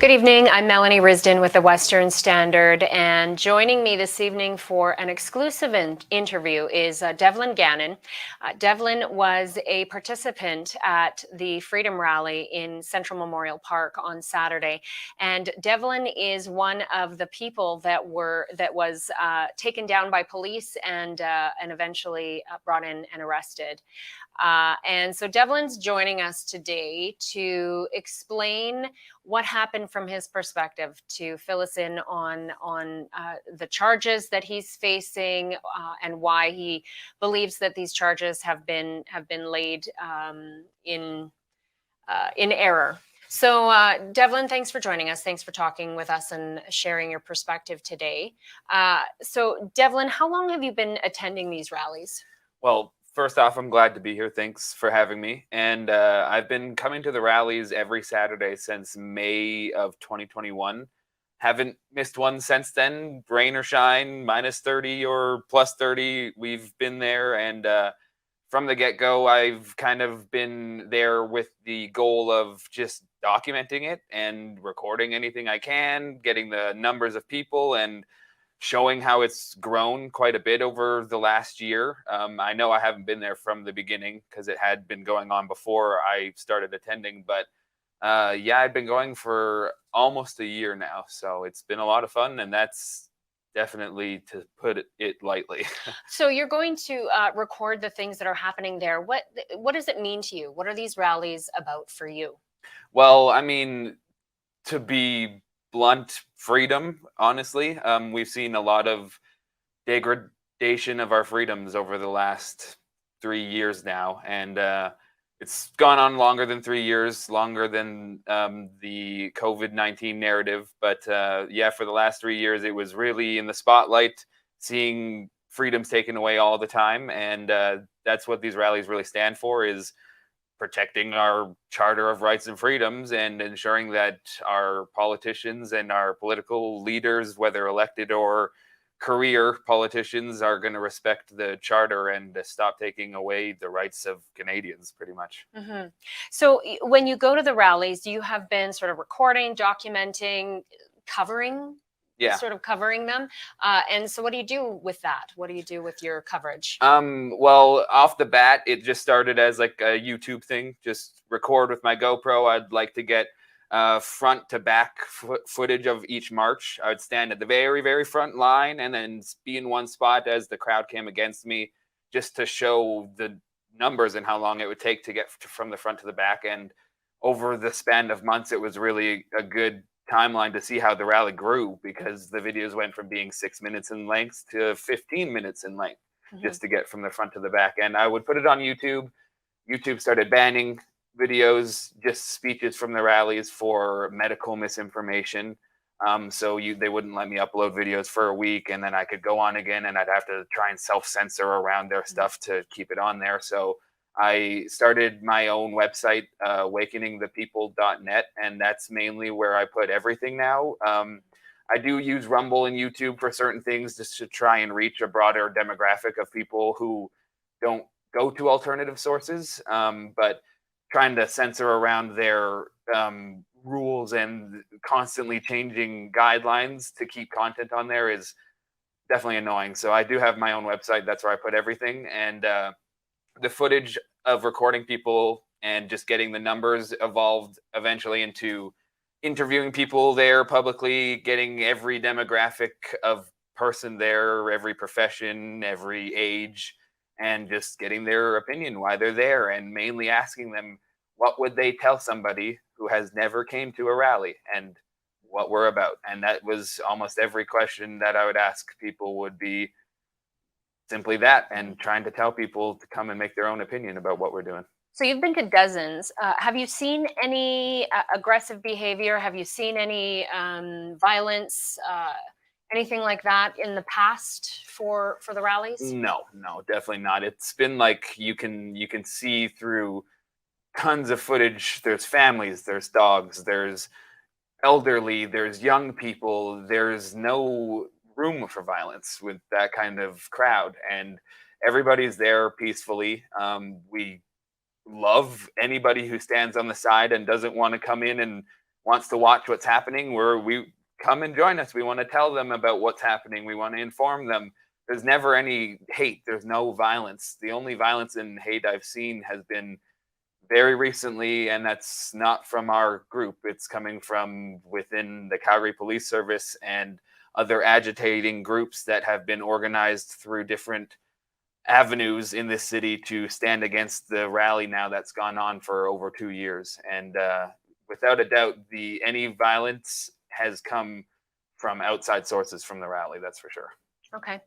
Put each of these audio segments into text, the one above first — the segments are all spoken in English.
Good evening. I'm Melanie Risden with the Western Standard, and joining me this evening for an exclusive interview is Devin Gannon. Devin was a participant at the Freedom Rally in Central Memorial Park on Saturday, and Devin is one of the people that was taken down by police and eventually brought in and arrested. And so Devin's joining us today to explain what happened from his perspective, to fill us in on the charges that he's facing and why he believes that these charges have been laid in error. So, Devin, thanks for joining us. Thanks for talking with us and sharing your perspective today. So, Devin, how long have you been attending these rallies? Well, first off, I'm glad to be here. Thanks for having me. And I've been coming to the rallies every Saturday since May of 2021. Haven't missed one since then. Rain or shine, minus 30 or plus 30, we've been there. And from the get-go, I've kind of been there with the goal of just documenting it and recording anything I can, getting the numbers of people and showing how it's grown quite a bit over the last year. I know I haven't been there from the beginning because it had been going on before I started attending, but yeah, I've been going for almost a year now. So it's been a lot of fun, and that's definitely, to put it lightly. So you're going to record the things that are happening there. What does it mean to you? What are these rallies about for you? Well, I mean, to be blunt, freedom, honestly. We've seen a lot of degradation of our freedoms over the last 3 years now, and it's gone on longer than 3 years, longer than the COVID-19 narrative. But yeah, for the last 3 years, it was really in the spotlight, seeing freedoms taken away all the time, and that's what these rallies really stand for, is protecting our Charter of Rights and Freedoms and ensuring that our politicians and our political leaders, whether elected or career politicians, are going to respect the Charter and stop taking away the rights of Canadians, pretty much. Mm-hmm. So when you go to the rallies, you have been sort of recording, documenting, covering them. And so what do you do with that? What do you do with your coverage? Well, off the bat, it just started as like a YouTube thing, just record with my GoPro. I'd like to get front to back footage of each march. I would stand at the very, very front line and then be in one spot as the crowd came against me, just to show the numbers and how long it would take to get from the front to the back. And over the span of months, it was really a good timeline to see how the rally grew, because the videos went from being 6 minutes in length to 15 minutes in length, just to get from the front to the back. And I would put it on YouTube. YouTube started banning videos, just speeches from the rallies, for medical misinformation. So they wouldn't let me upload videos for a week, and then I could go on again, and I'd have to try and self-censor around their stuff to keep it on there. So I started my own website, awakeningthepeople.net, and that's mainly where I put everything now. I do use Rumble and YouTube for certain things, just to try and reach a broader demographic of people who don't go to alternative sources, but trying to censor around their rules and constantly changing guidelines to keep content on there is definitely annoying. So I do have my own website. That's where I put everything. And the footage of recording people and just getting the numbers evolved eventually into interviewing people there publicly, getting every demographic of person there, every profession, every age, and just getting their opinion, why they're there, and mainly asking them what would they tell somebody who has never came to a rally and what we're about. And that was almost every question that I would ask people would be simply that, and trying to tell people to come and make their own opinion about what we're doing. So you've been to dozens. Have you seen any aggressive behavior? Have you seen any violence, anything like that in the past for the rallies? No, definitely not. It's been like, you can see through tons of footage. There's families, there's dogs, there's elderly, there's young people. There's no room for violence with that kind of crowd, and everybody's there peacefully. We love anybody who stands on the side and doesn't want to come in and wants to watch what's happening, we come and join us. We want to tell them about what's happening. We want to inform them. There's never any hate. There's no violence. The only violence and hate I've seen has been very recently, and that's not from our group. It's coming from within the Calgary Police Service and other agitating groups that have been organized through different avenues in this city to stand against the rally now that's gone on for over 2 years. And without a doubt, any violence has come from outside sources from the rally, that's for sure. Okay.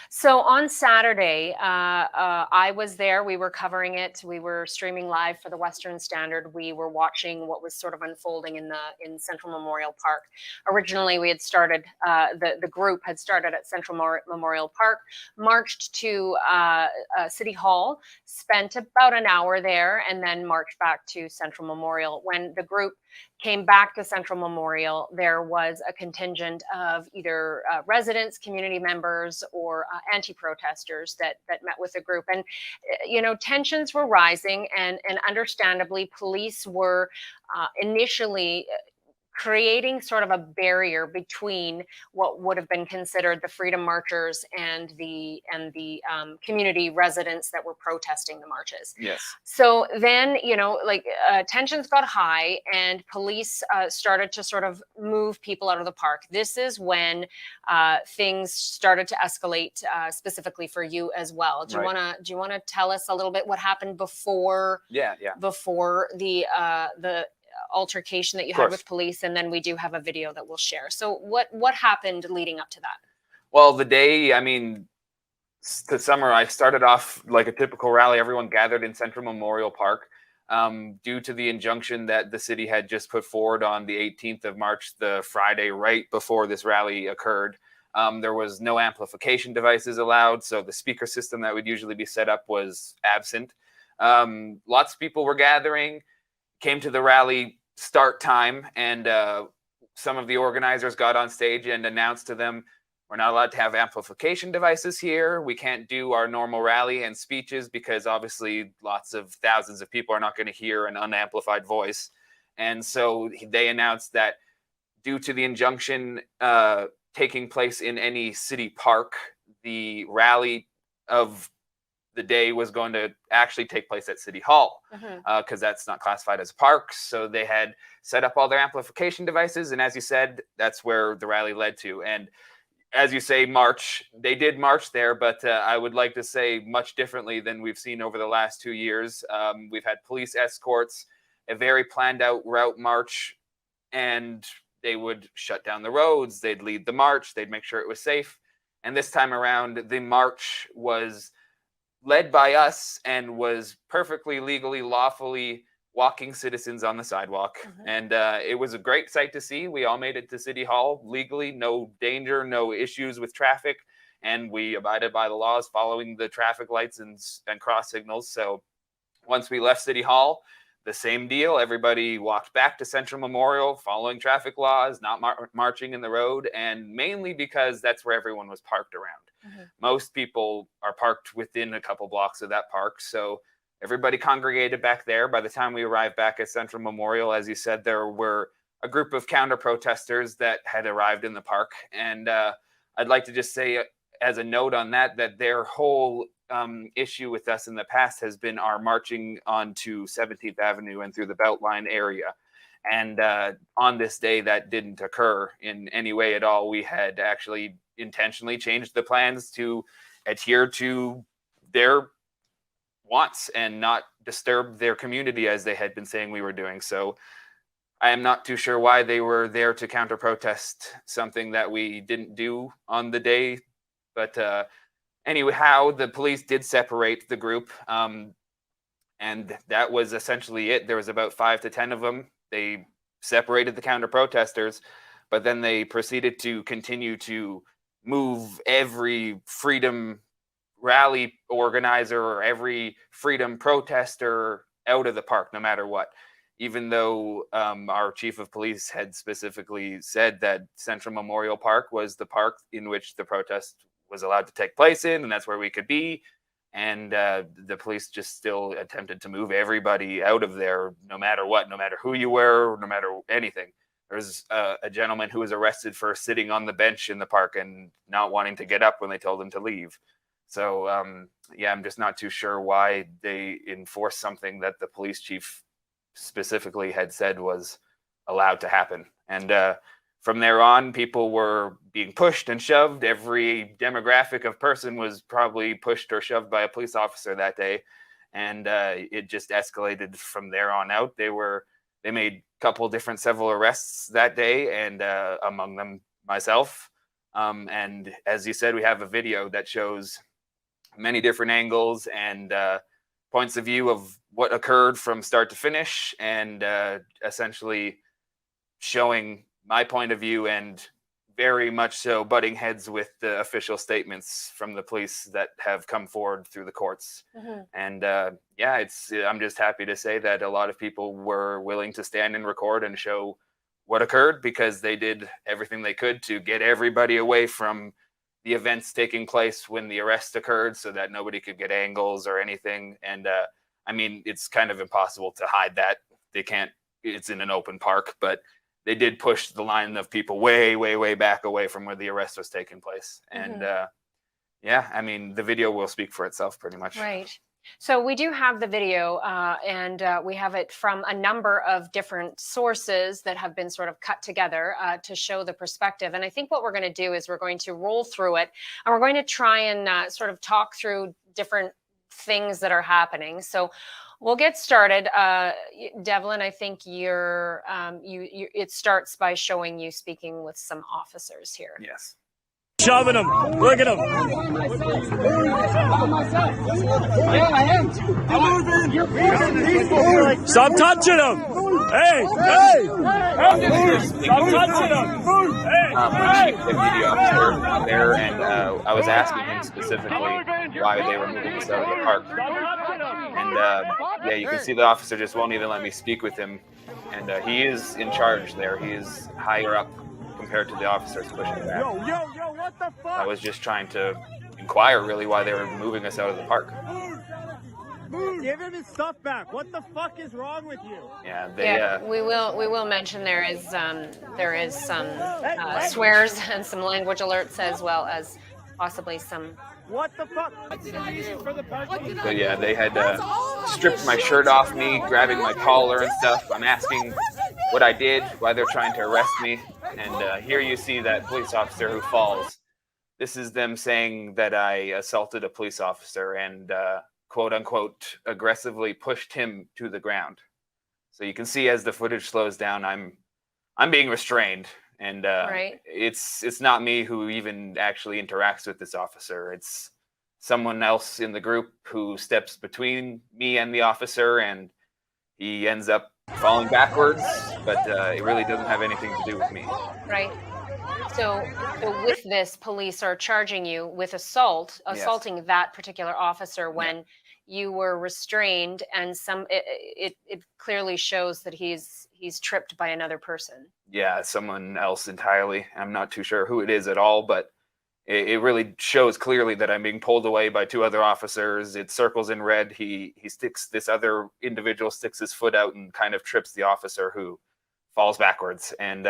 So on Saturday, I was there. We were covering it. We were streaming live for the Western Standard. We were watching what was sort of unfolding in Central Memorial Park. Originally, we had started the group had started at Central Memorial Park, marched to City Hall, spent about an hour there, and then marched back to Central Memorial. When the group came back to Central Memorial, there was a contingent of either residents, community members, or anti-protesters that met with the group. And, tensions were rising, and understandably, police were initially creating sort of a barrier between what would have been considered the freedom marchers and the community residents that were protesting the marches. Yes. So then, tensions got high, and police started to sort of move people out of the park. This is when things started to escalate, specifically for you as well. Do you want to tell us a little bit what happened before? Yeah. Before the altercation that you had with police, and then we do have a video that we'll share. So what happened leading up to that? Well, the day, to summarize, started off like a typical rally. Everyone gathered in Central Memorial Park due to the injunction that the city had just put forward on the 18th of March, the Friday right before this rally occurred. There was no amplification devices allowed, so the speaker system that would usually be set up was absent. Lots of people were gathering, came to the rally start time, and some of the organizers got on stage and announced to them, we're not allowed to have amplification devices here. We can't do our normal rally and speeches because obviously lots of thousands of people are not going to hear an unamplified voice. And so they announced that due to the injunction taking place in any city park, the rally of the day was going to actually take place at City Hall because that's not classified as a park. So they had set up all their amplification devices. And as you said, that's where the rally led to. And as you say, they did march there, but I would like to say much differently than we've seen over the last 2 years. We've had police escorts, a very planned out route march, and they would shut down the roads. They'd lead the march. They'd make sure it was safe. And this time around, the march was led by us and was perfectly legally, lawfully walking citizens on the sidewalk. And it was a great sight to see. We all made it to City Hall legally, no danger, no issues with traffic. And we abided by the laws, following the traffic lights and cross signals. So once we left City Hall, the same deal. Everybody walked back to Central Memorial, following traffic laws, not marching in the road, and mainly because that's where everyone was parked around. Most people are parked within a couple blocks of that park, so everybody congregated back there. By the time we arrived back at Central Memorial, as you said, there were a group of counter-protesters that had arrived in the park, and I'd like to just say as a note on that their whole issue with us in the past has been our marching onto 17th Avenue and through the Beltline area. And on this day, that didn't occur in any way at all. We had actually intentionally changed the plans to adhere to their wants and not disturb their community as they had been saying we were doing. So I am not too sure why they were there to counter protest something that we didn't do on the day. But anyhow, the police did separate the group. And that was essentially it. There was about 5 to 10 of them. They separated the counter protesters, but then they proceeded to continue to move every freedom rally organizer or every freedom protester out of the park, no matter what. Even though our chief of police had specifically said that Central Memorial Park was the park in which the protest was allowed to take place in, and that's where we could be. And the police just still attempted to move everybody out of there, no matter what, no matter who you were, no matter anything. There's a gentleman who was arrested for sitting on the bench in the park and not wanting to get up when they told him to leave. So, yeah, I'm just not too sure why they enforce something that the police chief specifically had said was allowed to happen. And from there on, people were being pushed and shoved. Every demographic of person was probably pushed or shoved by a police officer that day. And it just escalated from there on out. They made a couple different several arrests that day, and among them myself. And as you said, we have a video that shows many different angles and points of view of what occurred from start to finish, and essentially showing my point of view and very much so butting heads with the official statements from the police that have come forward through the courts. And yeah, I'm just happy to say that a lot of people were willing to stand and record and show what occurred, because they did everything they could to get everybody away from the events taking place when the arrest occurred, so that nobody could get angles or anything. And I mean, it's kind of impossible to hide that. They can't, it's in an open park, but they did push the line of people way, way, way back away from where the arrest was taking place. And yeah, I mean, the video will speak for itself pretty much. Right. So we do have the video, and we have it from a number of different sources that have been sort of cut together to show the perspective. And I think what we're going to do is we're going to roll through it, and we're going to try and sort of talk through different things that are happening. So we'll get started. Devlin, I think it starts by showing you speaking with some officers here. Yes. Shoving him. Look at him. Yeah, I am too. Stop touching him. Hey, hey. Stop touching him. The video officer there, and I was asking him specifically why they were moving us out of the park. And yeah, you can see the officer just won't even let me speak with him. And he is in charge there. He is higher up compared to the officers pushing back. Yo, what the fuck? I was just trying to inquire really why they were moving us out of the park. Give him his stuff back. What the fuck is wrong with you? Yeah, we will mention there is some swears and some language alerts, as well as possibly some. What the fuck? But yeah, they had stripped my shirt off me, grabbing my collar and stuff. I'm asking what I did, why they're trying to arrest me. And here you see that police officer who falls. This is them saying that I assaulted a police officer and quote unquote aggressively pushed him to the ground. So you can see as the footage slows down, I'm being restrained. And Right. It's not me who even actually interacts with this officer. It's someone else in the group who steps between me and the officer, and he ends up falling backwards, but it really doesn't have anything to do with me. Right. So with this, police are charging you with assaulting that particular officer when you were restrained, and it clearly shows that he's tripped by another person. Yeah, someone else entirely. I'm not too sure who it is at all, but it really shows clearly that I'm being pulled away by two other officers. It circles in red. This other individual sticks his foot out and kind of trips the officer, who falls backwards. And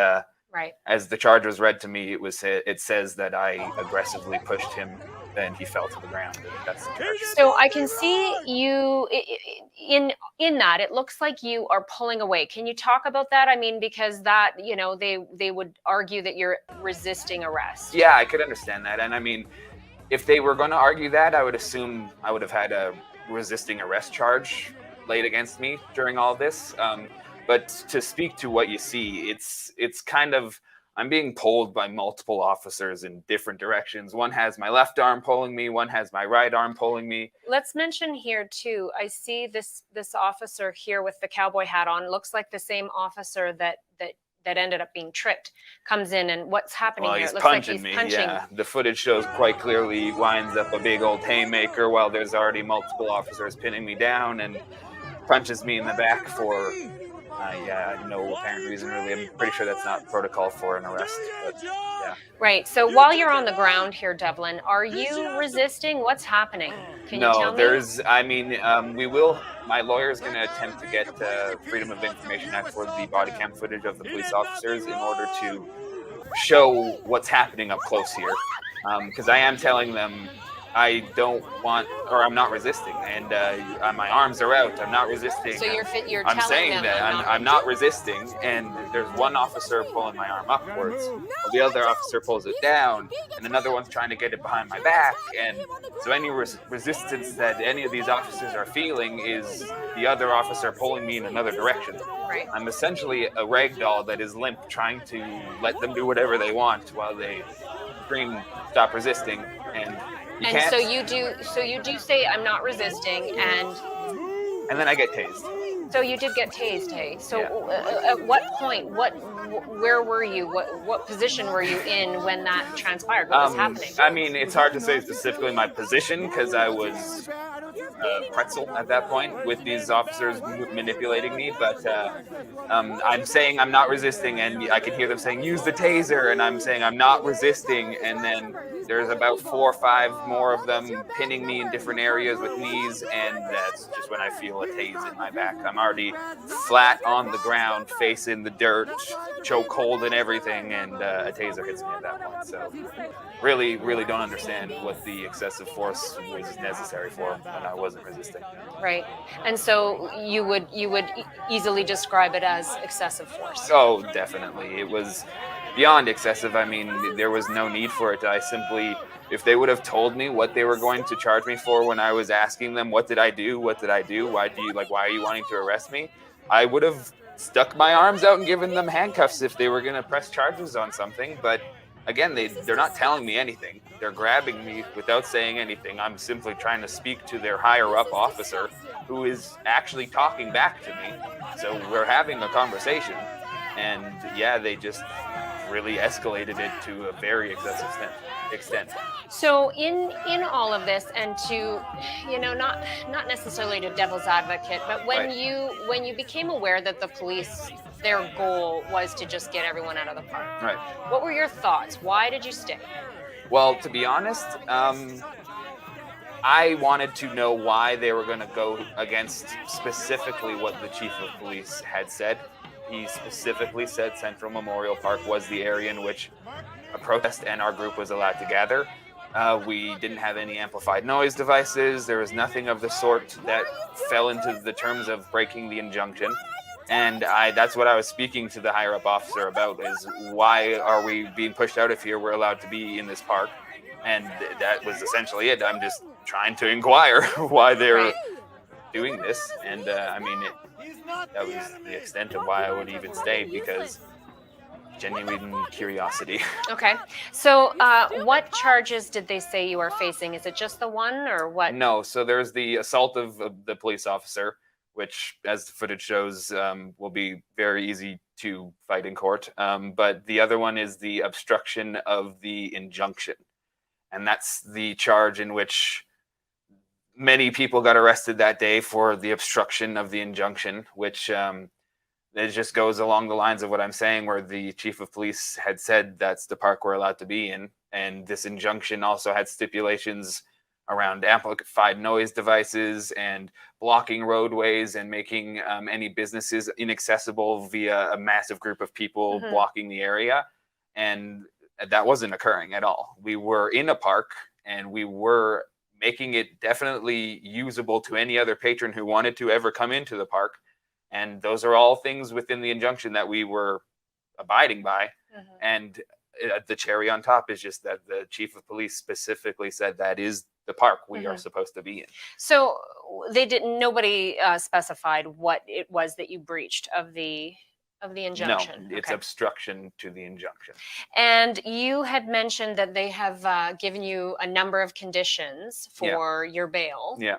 Right. as the charge was read to me, it says that I aggressively pushed him, then he fell to the ground. And that's the charge. So I can see you in that. It looks like you are pulling away. Can you talk about that? I mean, because that, they would argue that you're resisting arrest. Yeah, I could understand that. And I mean, if they were going to argue that, I would assume I would have had a resisting arrest charge laid against me during all this. But to speak to what you see, it's kind of, I'm being pulled by multiple officers in different directions. One has my left arm pulling me, one has my right arm pulling me. Let's mention here too, I see this officer here with the cowboy hat on. Looks like the same officer that ended up being tripped comes in, and what's happening here? He's It looks punching like he's me. Yeah, the footage shows quite clearly he winds up a big old haymaker while there's already multiple officers pinning me down, and punches me in the back for Yeah, no apparent reason really. I'm pretty sure that's not protocol for an arrest. But yeah. Right. So while you're on the ground here, Devlin, are you resisting? What's happening? Can you No, tell me? there's. I mean, we will. My lawyer is going to attempt to get Freedom of Information Act for the body cam footage of the police officers in order to show what's happening up close here, because I am telling them I don't want, or I'm not resisting, and my arms are out. I'm not resisting. So you're I'm telling saying them that I'm not resisting, and there's one officer pulling my arm upwards, while the other officer pulls it down, and another one's trying to get it behind my back. And so any resistance that any of these officers are feeling is the other officer pulling me in another direction. Right. I'm essentially a rag doll that is limp, trying to let them do whatever they want while they scream, "Stop resisting!" And you And can't. so you do say I'm not resisting, and And then I get tased. so you did get tased, hey? So Yeah. at what point, where were you? What position were you in when that transpired? What was happening? I mean, it's hard to say specifically my position because I was a pretzel at that point with these officers manipulating me. But I'm saying I'm not resisting, and I can hear them saying, "Use the taser," and I'm saying I'm not resisting, and then there's about 4 or 5 more of them pinning me in different areas with knees, and that's just when I feel a tase in my back. I'm already flat on the ground, face in the dirt, choke hold and everything, and a taser hits me at that point. So really, really don't understand what the excessive force was necessary for when I wasn't resisting. Right. And so you would easily describe it as excessive force. Oh, definitely. It was beyond excessive. I mean, there was no need for it. I simply, if they would have told me what they were going to charge me for when I was asking them, what did I do? What did I do? Why are you wanting to arrest me? I would have stuck my arms out and given them handcuffs if they were going to press charges on something. But again, they're not telling me anything. They're grabbing me without saying anything. I'm simply trying to speak to their higher up officer who is actually talking back to me. So we're having a conversation. And yeah, they just really escalated it to a very excessive extent. So in all of this, and to not necessarily to devil's advocate, but when Right. when you became aware that the police, their goal was to just get everyone out of the park, Right. what were your thoughts? Why did you stay? Well, to be honest, I wanted to know why they were going to go against specifically what the chief of police had said. He specifically said Central Memorial Park was the area in which a protest and our group was allowed to gather. We didn't have any amplified noise devices. There was nothing of the sort that fell into the terms of breaking the injunction. And that's what I was speaking to the higher up officer about, is why are we being pushed out if here we're allowed to be in this park? And that was essentially it. I'm just trying to inquire why they're Right. doing this. And I mean, that was the extent of why I would even stay, because genuine curiosity. Okay. So what charges did they say you are facing? Is it just the one, or what? No, so there's the assault of the police officer, which, as the footage shows, will be very easy to fight in court. But the other one is the obstruction of the injunction. And that's the charge in which many people got arrested that day, for the obstruction of the injunction, which it just goes along the lines of what I'm saying, where the chief of police had said that's the park we're allowed to be in. And this injunction also had stipulations around amplified noise devices and blocking roadways and making any businesses inaccessible via a massive group of people blocking the area. And that wasn't occurring at all. We were in a park, and we were making it definitely usable to any other patron who wanted to ever come into the park. And those are all things within the injunction that we were abiding by. And the cherry on top is just that the chief of police specifically said that is the park we are supposed to be in. So nobody specified what it was that you breached of the injunction. No, it's obstruction to the injunction. And you had mentioned that they have given you a number of conditions for your bail. Yeah.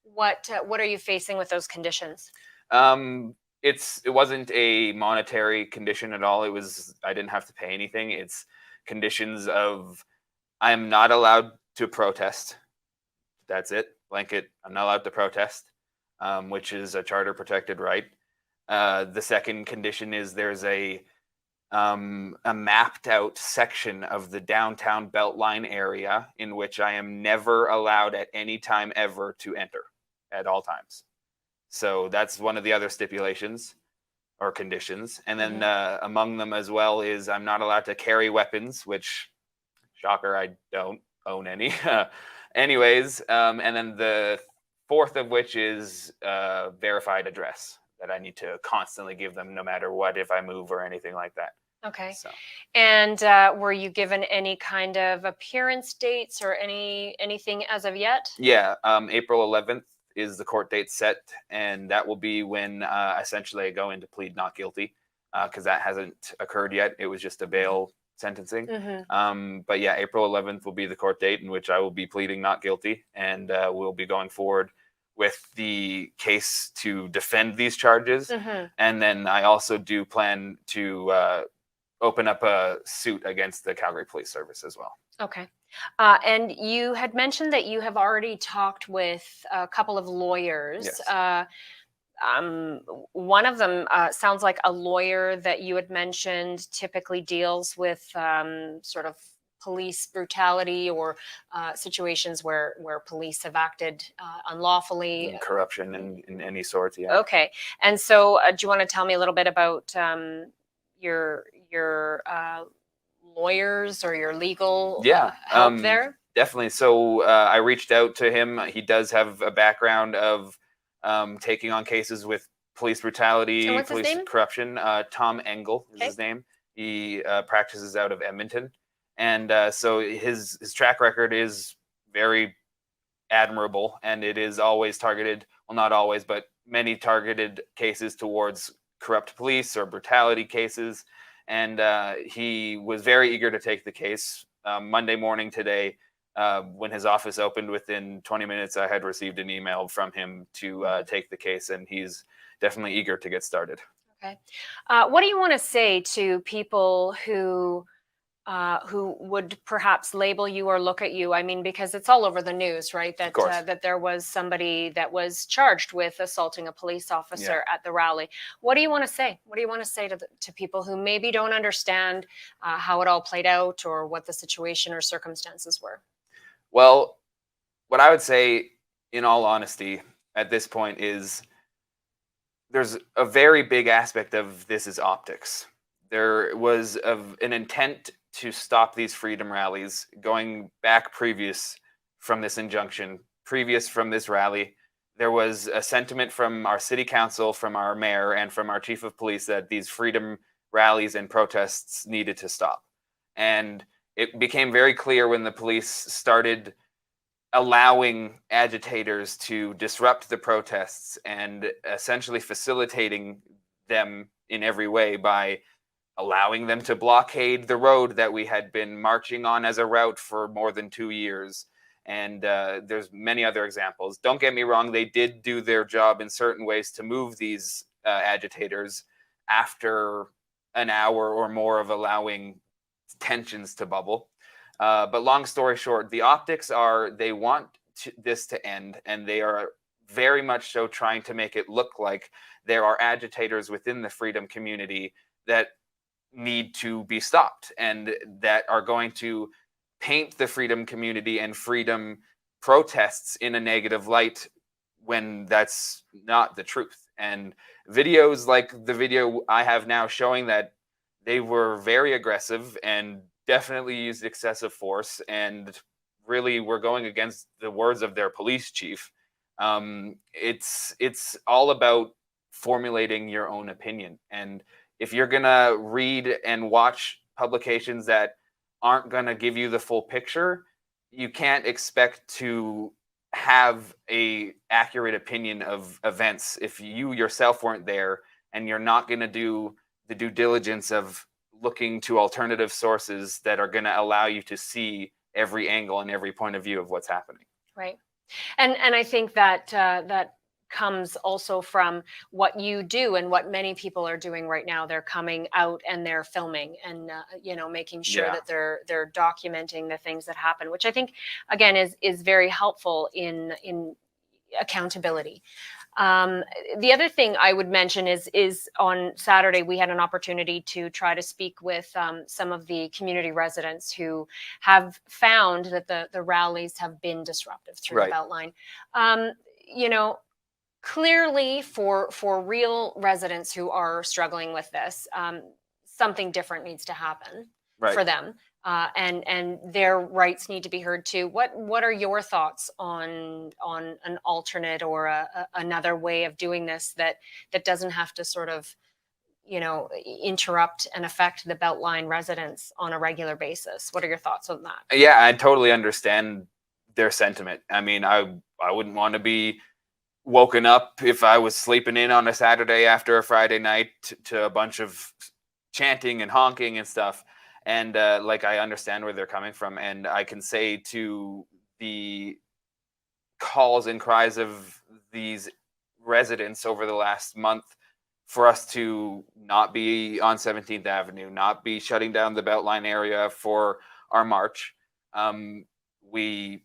What are you facing with those conditions? It wasn't a monetary condition at all. I didn't have to pay anything. It's conditions of, I am not allowed to protest. That's it. Blanket. I'm not allowed to protest, which is a charter protected right. The second condition is there's a mapped out section of the downtown Beltline area in which I am never allowed at any time ever to enter at all times. So that's one of the other stipulations or conditions. And then among them as well is I'm not allowed to carry weapons, which, shocker, I don't own any. Anyways, and then the fourth of which is verified address that I need to constantly give them no matter what, if I move or anything like that. Okay. So. And were you given any kind of appearance dates or anything as of yet? Yeah, April 11th is the court date set, and that will be when essentially I go in to plead not guilty, because that hasn't occurred yet. It was just a bail sentencing. But yeah, April 11th will be the court date in which I will be pleading not guilty, and we'll be going forward with the case to defend these charges. And then I also do plan to open up a suit against the Calgary Police Service as well. Okay. And you had mentioned that you have already talked with a couple of lawyers. Yes. One of them sounds like a lawyer that you had mentioned typically deals with sort of police brutality or situations where police have acted unlawfully. And corruption in any sort, yeah. Okay. And so do you want to tell me a little bit about your lawyers or your legal help there? Definitely. So I reached out to him. He does have a background of taking on cases with police brutality, what's his police name? corruption. Tom Engel is his name. He practices out of Edmonton. And so his track record is very admirable, and it is always targeted, well, not always, but many targeted cases towards corrupt police or brutality cases. And he was very eager to take the case. Monday morning today, when his office opened, within 20 minutes, I had received an email from him to take the case, and he's definitely eager to get started. Okay. What do you want to say to people who would perhaps label you or look at you? I mean, because it's all over the news, right? That that there was somebody that was charged with assaulting a police officer at the rally. What do you want to say? What do you want to say to people who maybe don't understand how it all played out or what the situation or circumstances were? Well, what I would say, in all honesty, at this point is there's a very big aspect of this is optics. There was an intent to stop these freedom rallies going back previous from this injunction, previous from this rally. There was a sentiment from our city council, from our mayor, and from our chief of police that these freedom rallies and protests needed to stop. And it became very clear when the police started allowing agitators to disrupt the protests and essentially facilitating them in every way by allowing them to blockade the road that we had been marching on as a route for more than 2 years. And there's many other examples. Don't get me wrong, they did do their job in certain ways to move these agitators after an hour or more of allowing tensions to bubble. But long story short, the optics are they want this to end, and they are very much so trying to make it look like there are agitators within the freedom community that need to be stopped and that are going to paint the freedom community and freedom protests in a negative light when that's not the truth. And videos like the video I have now showing that they were very aggressive and definitely used excessive force and really were going against the words of their police chief. It's all about formulating your own opinion. And if you're going to read and watch publications that aren't going to give you the full picture, you can't expect to have a accurate opinion of events if you yourself weren't there and you're not going to do the due diligence of looking to alternative sources that are going to allow you to see every angle and every point of view of what's happening. Right. And I think that that comes also from what you do and what many people are doing right now. They're coming out and they're filming and making sure that they're documenting the things that happen, which I think again is very helpful in accountability. The other thing I would mention is on Saturday we had an opportunity to try to speak with some of the community residents who have found that the rallies have been disruptive through Right. the Beltline. You know, clearly for real residents who are struggling with this, something different needs to happen Right. for them, and their rights need to be heard too. What are your thoughts on an alternate or another way of doing this that doesn't have to sort of interrupt and affect the Beltline residents on a regular basis? What are your thoughts on that? Yeah, I totally understand their sentiment. I mean, I wouldn't want to be woken up if I was sleeping in on a Saturday after a Friday night to a bunch of chanting and honking and stuff. And like, I understand where they're coming from, and I can say to the calls and cries of these residents over the last month, for us to not be on 17th Avenue, not be shutting down the Beltline area for our march, we've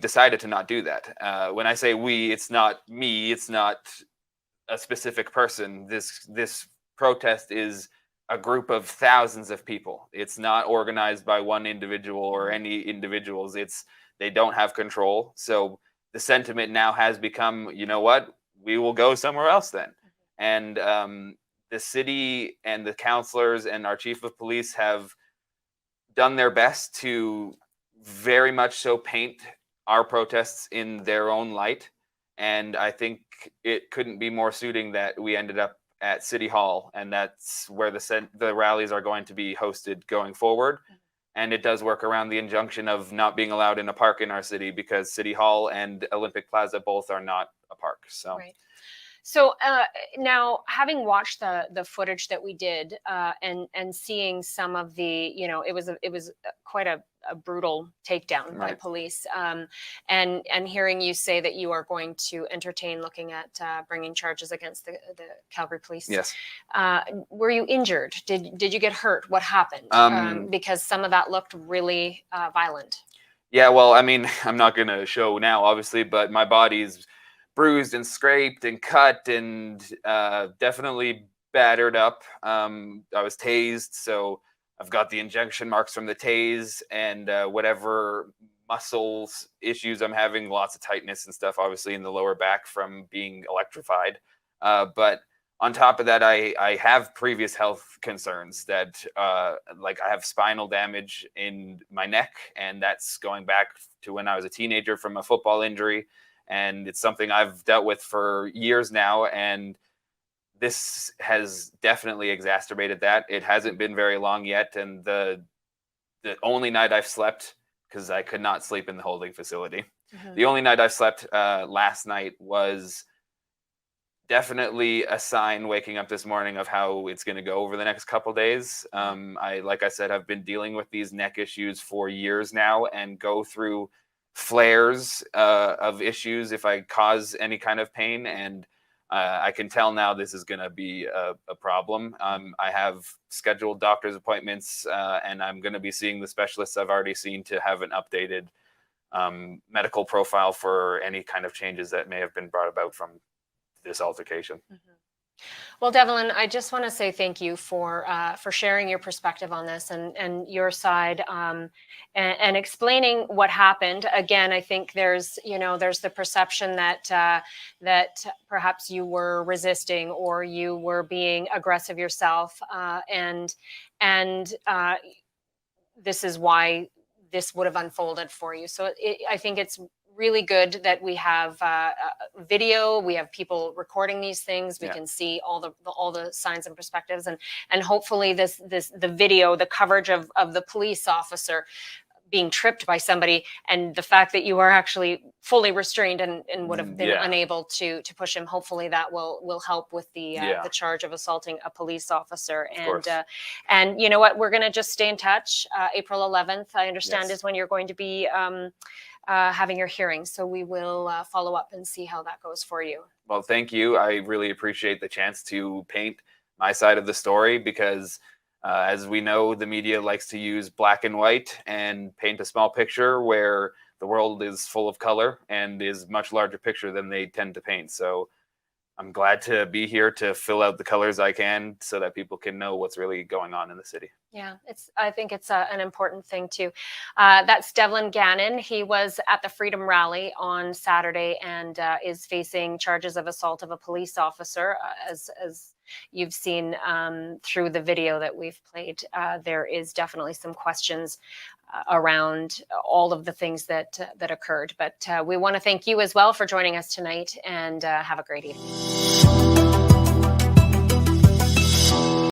decided to not do that. When I say we, it's not me, it's not a specific person. This protest is a group of thousands of people. It's not organized by one individual or any individuals. They don't have control. So the sentiment now has become, you know what, we will go somewhere else then. And the city and the councillors and our chief of police have done their best to very much so paint our protests in their own light. And I think it couldn't be more suiting that we ended up at City Hall, and that's where the rallies are going to be hosted going forward. And it does work around the injunction of not being allowed in a park in our city, because City Hall and Olympic Plaza both are not a park. So. Right. So now, having watched the footage that we did, and seeing some of the, it was quite a brutal takedown by Right. police, and hearing you say that you are going to entertain looking at bringing charges against the Calgary Police. Yes. Were you injured? Did you get hurt? What happened? Because some of that looked really violent. Yeah. Well, I mean, I'm not going to show now, obviously, but my body's bruised and scraped and cut and definitely battered up. I was tased, so I've got the injection marks from the tase, and whatever muscles issues I'm having, lots of tightness and stuff, obviously in the lower back from being electrified. But on top of that, I have previous health concerns that, like, I have spinal damage in my neck, and that's going back to when I was a teenager from a football injury. And it's something I've dealt with for years now, and this has definitely exacerbated that. It hasn't been very long yet, and the only night I've slept, because I could not sleep in the holding facility, the only night I've slept last night was definitely a sign waking up this morning of how it's going to go over the next couple days. Like I said, I've been dealing with these neck issues for years now, and go through flares of issues if I cause any kind of pain, and I can tell now this is going to be a problem. I have scheduled doctor's appointments, and I'm going to be seeing the specialists I've already seen to have an updated medical profile for any kind of changes that may have been brought about from this altercation. Well, Devin, I just want to say thank you for sharing your perspective on this and your side, and explaining what happened. Again, I think there's the perception that perhaps you were resisting or you were being aggressive yourself, and this is why this would have unfolded for you. So I think it's really good that we have video, we have people recording these things, we can see all the signs and perspectives, and hopefully the video, the coverage of the police officer being tripped by somebody, and the fact that you are actually fully restrained and would have been unable to push him, hopefully that will help with the charge of assaulting a police officer. And you know what, we're going to just stay in touch. April 11th, I understand, is when you're going to be having your hearing. So we will follow up and see how that goes for you. Well, thank you. I really appreciate the chance to paint my side of the story, because as we know, the media likes to use black and white and paint a small picture where the world is full of color and is much larger picture than they tend to paint. So I'm glad to be here to fill out the colors I can so that people can know what's really going on in the city. Yeah, I think it's an important thing too. That's Devin Gannon. He was at the Freedom Rally on Saturday and is facing charges of assault of a police officer. As you've seen through the video that we've played, there is definitely some questions around all of the things that occurred. But we want to thank you as well for joining us tonight, and have a great evening.